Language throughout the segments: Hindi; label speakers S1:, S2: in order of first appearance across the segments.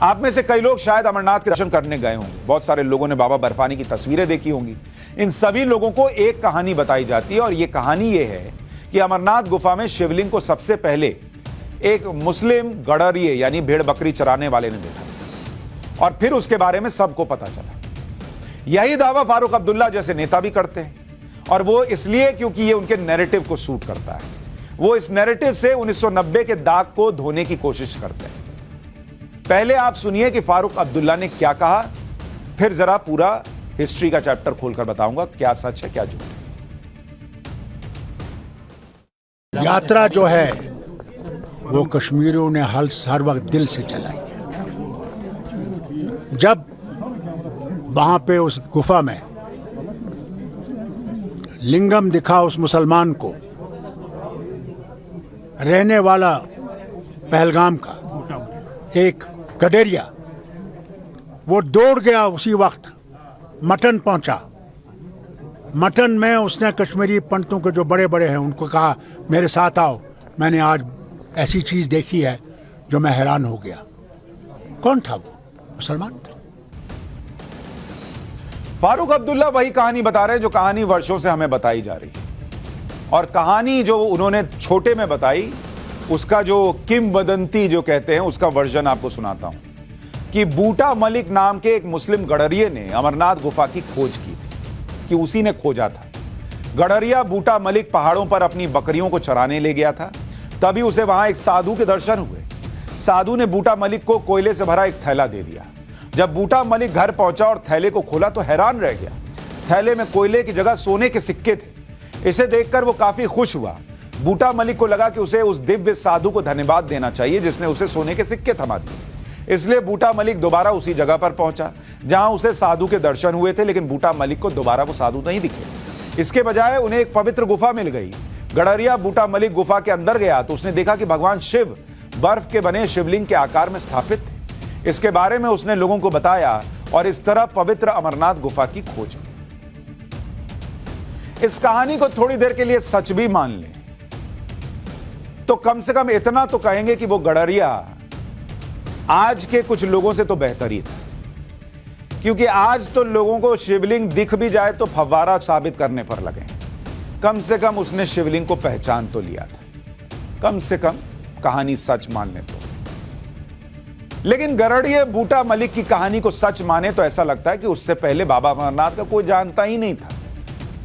S1: आप में से कई लोग शायद अमरनाथ के दर्शन करने गए होंगे। बहुत सारे लोगों ने बाबा बर्फानी की तस्वीरें देखी होंगी। इन सभी लोगों को एक कहानी बताई जाती है और यह कहानी यह है कि अमरनाथ गुफा में शिवलिंग को सबसे पहले एक मुस्लिम गडरिये यानी भेड़ बकरी चराने वाले ने देखा और फिर उसके बारे में सबको पता चला। यही दावा फारूक अब्दुल्ला जैसे नेता भी करते हैं और वो इसलिए क्योंकि ये उनके नैरेटिव को सूट करता है। वो इस नैरेटिव से 1990 के दाग को धोने की कोशिश करते हैं। पहले आप सुनिए कि फारूक अब्दुल्ला ने क्या कहा, फिर जरा पूरा हिस्ट्री का चैप्टर खोलकर बताऊंगा क्या सच है क्या झूठ है।
S2: यात्रा जो है वो कश्मीरियों ने हर वक्त दिल से चलाई। जब वहां पे उस गुफा में लिंगम दिखा उस मुसलमान को, रहने वाला पहलगाम का एक गडेरिया, वो दौड़ गया उसी वक्त मटन पहुंचा। मटन में उसने कश्मीरी पंडितों के जो बड़े बड़े हैं उनको कहा मेरे साथ आओ, मैंने आज ऐसी चीज देखी है जो मैं हैरान हो गया। कौन था वो? मुसलमान था।
S1: फारूक अब्दुल्ला वही कहानी बता रहे हैं जो कहानी वर्षों से हमें बताई जा रही है। और कहानी जो उन्होंने छोटे में बताई उसका जो किंवदंती जो कहते हैं उसका वर्जन आपको सुनाता हूं कि बूटा मलिक नाम के एक मुस्लिम गडरिये ने अमरनाथ गुफा की खोज की थी, कि उसी ने खोजा था। गडरिया बूटा मलिक पहाड़ों पर अपनी बकरियों को चराने ले गया था। तभी उसे वहां एक साधु के दर्शन हुए। साधु ने बूटा मलिक को कोयले से भरा एक थैला दे दिया। जब बूटा मलिक घर पहुंचा और थैले को खोला तो हैरान रह गया। थैले में कोयले की जगह सोने के सिक्के थे। इसे देखकर वो काफी खुश हुआ। बूटा मलिक को लगा कि उसे उस दिव्य साधु को धन्यवाद देना चाहिए जिसने उसे सोने के सिक्के थमा दिए। इसलिए बूटा मलिक दोबारा उसी जगह पर पहुंचा जहां उसे साधु के दर्शन हुए थे, लेकिन बूटा मलिक को दोबारा वो साधु नहीं दिखे। इसके बजाय उन्हें एक पवित्र गुफा मिल गई। गडरिया बूटा मलिक गुफा के अंदर गया तो उसने देखा कि भगवान शिव बर्फ के बने शिवलिंग के आकार में स्थापित थे। इसके बारे में उसने लोगों को बताया और इस तरह पवित्र अमरनाथ गुफा की खोज हुई। इस कहानी को थोड़ी देर के लिए सच भी मान लें तो कम से कम इतना तो कहेंगे कि वो गडरिया आज के कुछ लोगों से तो बेहतर ही था, क्योंकि आज तो लोगों को शिवलिंग दिख भी जाए तो फव्वारा साबित करने पर लगे। कम से कम उसने शिवलिंग को पहचान तो लिया था, कम से कम कहानी सच मानने तो। लेकिन गडरिये बूटा मलिक की कहानी को सच माने तो ऐसा लगता है कि उससे पहले बाबा अमरनाथ का कोई जानता ही नहीं था।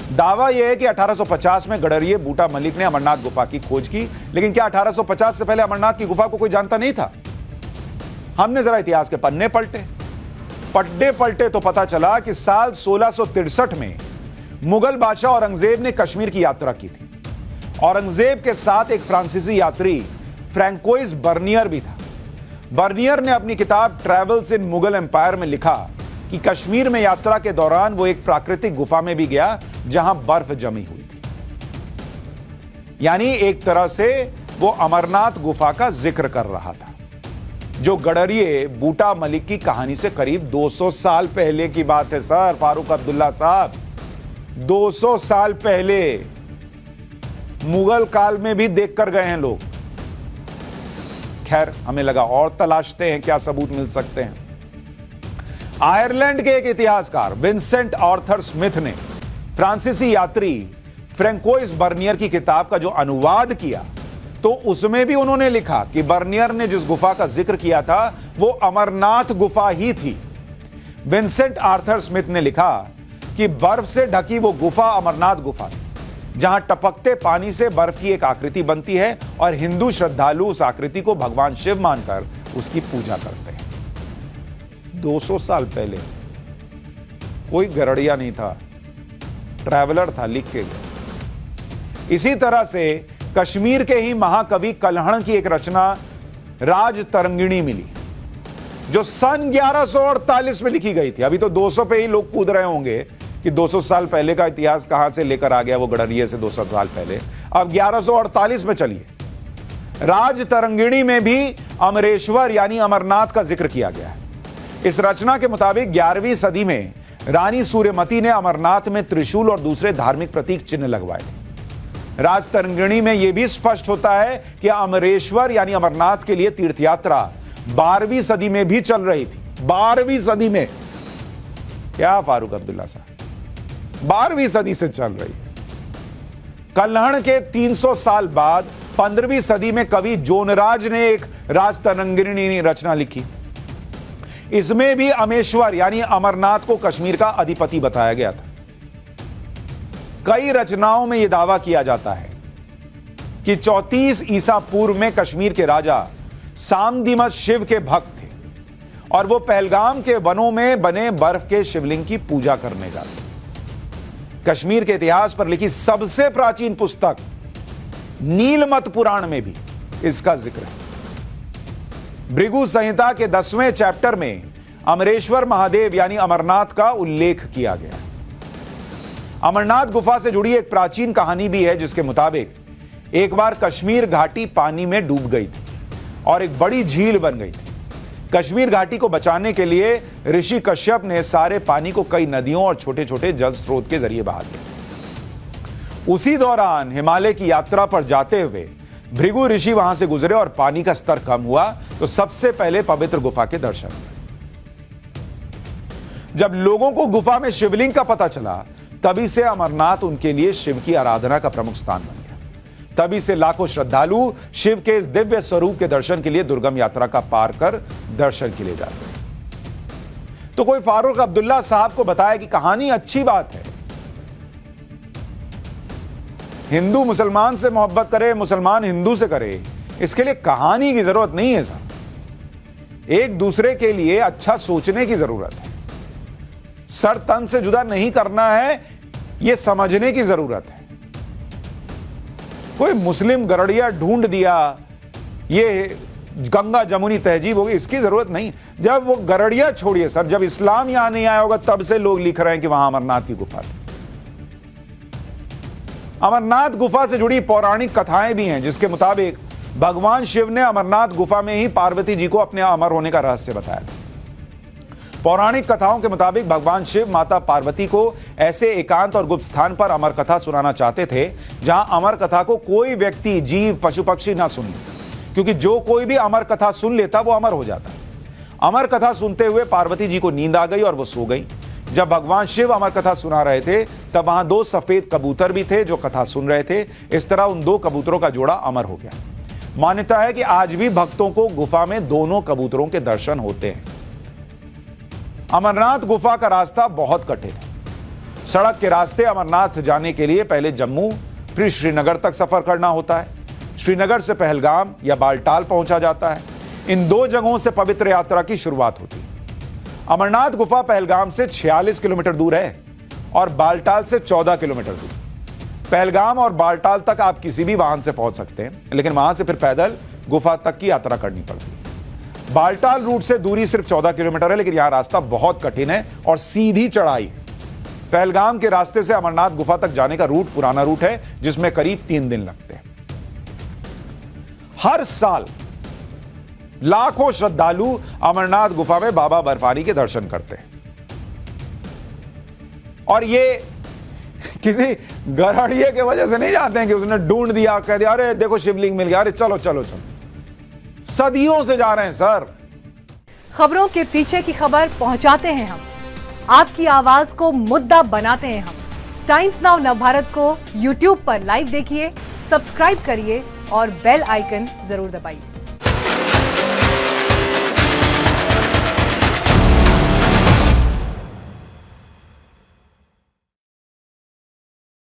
S1: दावा यह है कि 1850 में गडरिये बूटा मलिक ने अमरनाथ गुफा की खोज की, लेकिन क्या 1850 से पहले अमरनाथ की गुफा को कोई जानता नहीं था? हमने जरा इतिहास के पन्ने पलटे तो पता चला कि साल 1663 में मुगल बादशाह औरंगजेब ने कश्मीर की यात्रा की थी। औरंगजेब के साथ एक फ्रांसीसी यात्री फ्रैंकोइस बर्नियर भी था। बर्नियर ने अपनी किताब ट्रैवल्स इन मुगल एम्पायर में लिखा कि कश्मीर में यात्रा के दौरान वो एक प्राकृतिक गुफा में भी गया जहां बर्फ जमी हुई थी। यानी एक तरह से वो अमरनाथ गुफा का जिक्र कर रहा था, जो गडरिये बूटा मलिक की कहानी से करीब 200 साल पहले की बात है। सर फारूक अब्दुल्ला साहब, 200 साल पहले मुगल काल में भी देख कर गए हैं लोग। खैर, हमें लगा और तलाशते हैं क्या सबूत मिल सकते हैं। आयरलैंड के एक इतिहासकार विंसेंट आर्थर स्मिथ ने फ्रांसीसी यात्री फ्रैंकोइस बर्नियर की किताब का जो अनुवाद किया तो उसमें भी उन्होंने लिखा कि बर्नियर ने जिस गुफा का जिक्र किया था वो अमरनाथ गुफा ही थी। विंसेंट आर्थर स्मिथ ने लिखा कि बर्फ से ढकी वो गुफा अमरनाथ गुफा थी, जहां टपकते पानी से बर्फ की एक आकृति बनती है और हिंदू श्रद्धालु उस आकृति को भगवान शिव मानकर उसकी पूजा करते हैं। 200 साल पहले कोई गडरिया नहीं था, ट्रैवलर था, लिख के गया। इसी तरह से कश्मीर के ही महाकवि कल्हण की एक रचना राज तरंगिणी मिली, जो सन 1148 में लिखी गई थी। अभी तो 200 पे ही लोग कूद रहे होंगे कि 200 साल पहले का इतिहास कहां से लेकर आ गया वो गडरिये से 200 साल पहले। अब 1148 में चलिए। राज तरंगिणी में भी अमरेश्वर यानी अमरनाथ का जिक्र किया गया है। इस रचना के मुताबिक 11वीं सदी में रानी सूर्यमती ने अमरनाथ में त्रिशूल और दूसरे धार्मिक प्रतीक चिन्ह लगवाए थे। राज तरंगिणी में यह भी स्पष्ट होता है कि अमरेश्वर यानी अमरनाथ के लिए तीर्थयात्रा 12वीं सदी में भी चल रही थी। 12वीं सदी में, क्या फारूक अब्दुल्ला साहब, 12वीं सदी से चल रही है। कल्हड़ के 300 साल बाद 15वीं सदी में कवि जोनराज ने एक राजतरंगिणी रचना लिखी। इसमें भी अमेश्वर यानी अमरनाथ को कश्मीर का अधिपति बताया गया था। कई रचनाओं में यह दावा किया जाता है कि 34 ईसा पूर्व में कश्मीर के राजा सामदिमत शिव के भक्त थे और वो पहलगाम के वनों में बने बर्फ के शिवलिंग की पूजा करने जाते। कश्मीर के इतिहास पर लिखी सबसे प्राचीन पुस्तक नीलमत पुराण में भी इसका जिक्र है। भृगु संहिता के 10वें चैप्टर में अमरेश्वर महादेव यानी अमरनाथ का उल्लेख किया गया है। अमरनाथ गुफा से जुड़ी एक प्राचीन कहानी भी है, जिसके मुताबिक एक बार कश्मीर घाटी पानी में डूब गई थी और एक बड़ी झील बन गई थी। कश्मीर घाटी को बचाने के लिए ऋषि कश्यप ने सारे पानी को कई नदियों और छोटे छोटे जल स्रोत के जरिए बहा दिया। उसी दौरान हिमालय की यात्रा पर जाते हुए भृगु ऋषि वहां से गुजरे और पानी का स्तर कम हुआ तो सबसे पहले पवित्र गुफा के दर्शन हुए। जब लोगों को गुफा में शिवलिंग का पता चला, तभी से अमरनाथ उनके लिए शिव की आराधना का प्रमुख स्थान बन गया। तभी से लाखों श्रद्धालु शिव के इस दिव्य स्वरूप के दर्शन के लिए दुर्गम यात्रा का पार कर दर्शन के लिए जाते हैं। तो कोई फारूक अब्दुल्ला साहब को बताया कि कहानी अच्छी बात है, हिंदू मुसलमान से मोहब्बत करे, मुसलमान हिंदू से करे, इसके लिए कहानी की जरूरत नहीं है साहब। एक दूसरे के लिए अच्छा सोचने की जरूरत है। सर तन से जुदा नहीं करना है, यह समझने की जरूरत है। कोई मुस्लिम गरड़िया ढूंढ दिया, ये गंगा जमुनी तहजीब होगी, इसकी जरूरत नहीं। जब वो गरड़िया छोड़िए सर, जब इस्लाम यहां नहीं आया होगा तब से लोग लिख रहे हैं कि वहां अमरनाथ की गुफा थी। अमरनाथ गुफा से जुड़ी पौराणिक कथाएं भी हैं, जिसके मुताबिक भगवान शिव ने अमरनाथ गुफा में ही पार्वती जी को अपने अमर होने का रहस्य बताया था। पौराणिक कथाओं के मुताबिक भगवान शिव माता पार्वती को ऐसे एकांत और गुप्त स्थान पर अमर कथा सुनाना चाहते थे जहां अमर कथा को कोई व्यक्ति, जीव, पशु पक्षी ना सुने, क्योंकि जो कोई भी अमर कथा सुन लेता वो अमर हो जाता। अमर कथा सुनते हुए पार्वती जी को नींद आ गई और वो सो गई। जब भगवान शिव अमर कथा सुना रहे थे तब वहां 2 सफेद कबूतर भी थे जो कथा सुन रहे थे। इस तरह उन 2 कबूतरों का जोड़ा अमर हो गया। मान्यता है कि आज भी भक्तों को गुफा में दोनों कबूतरों के दर्शन होते हैं। अमरनाथ गुफा का रास्ता बहुत कठिन है। सड़क के रास्ते अमरनाथ जाने के लिए पहले जम्मू फिर श्रीनगर तक सफर करना होता है। श्रीनगर से पहलगाम या बालटाल पहुंचा जाता है। इन 2 जगहों से पवित्र यात्रा की शुरुआत होती है। अमरनाथ गुफा पहलगाम से 46 किलोमीटर दूर है और बालटाल से 14 किलोमीटर दूर। पहलगाम और बालटाल तक आप किसी भी वाहन से पहुंच सकते हैं, लेकिन वहां से फिर पैदल गुफा तक की यात्रा करनी पड़ती है। बालटाल रूट से दूरी सिर्फ 14 किलोमीटर है, लेकिन यहां रास्ता बहुत कठिन है और सीधी चढ़ाई है। पहलगाम के रास्ते से अमरनाथ गुफा तक जाने का रूट पुराना रूट है, जिसमें करीब 3 दिन लगते हैं। हर साल लाखों श्रद्धालु अमरनाथ गुफा में बाबा बर्फानी के दर्शन करते हैं और ये किसी गरड़िए के वजह से नहीं जाते हैं कि उसने ढूंढ दिया, कह दिया अरे देखो शिवलिंग मिल गया, अरे चलो चलो चलो। सदियों से जा रहे हैं सर।
S3: खबरों के पीछे की खबर पहुंचाते हैं हम, आपकी आवाज को मुद्दा बनाते हैं हम। टाइम्स नाउ नवभारत को YouTube पर लाइव देखिए, सब्सक्राइब करिए और बेल आइकन जरूर दबाइए।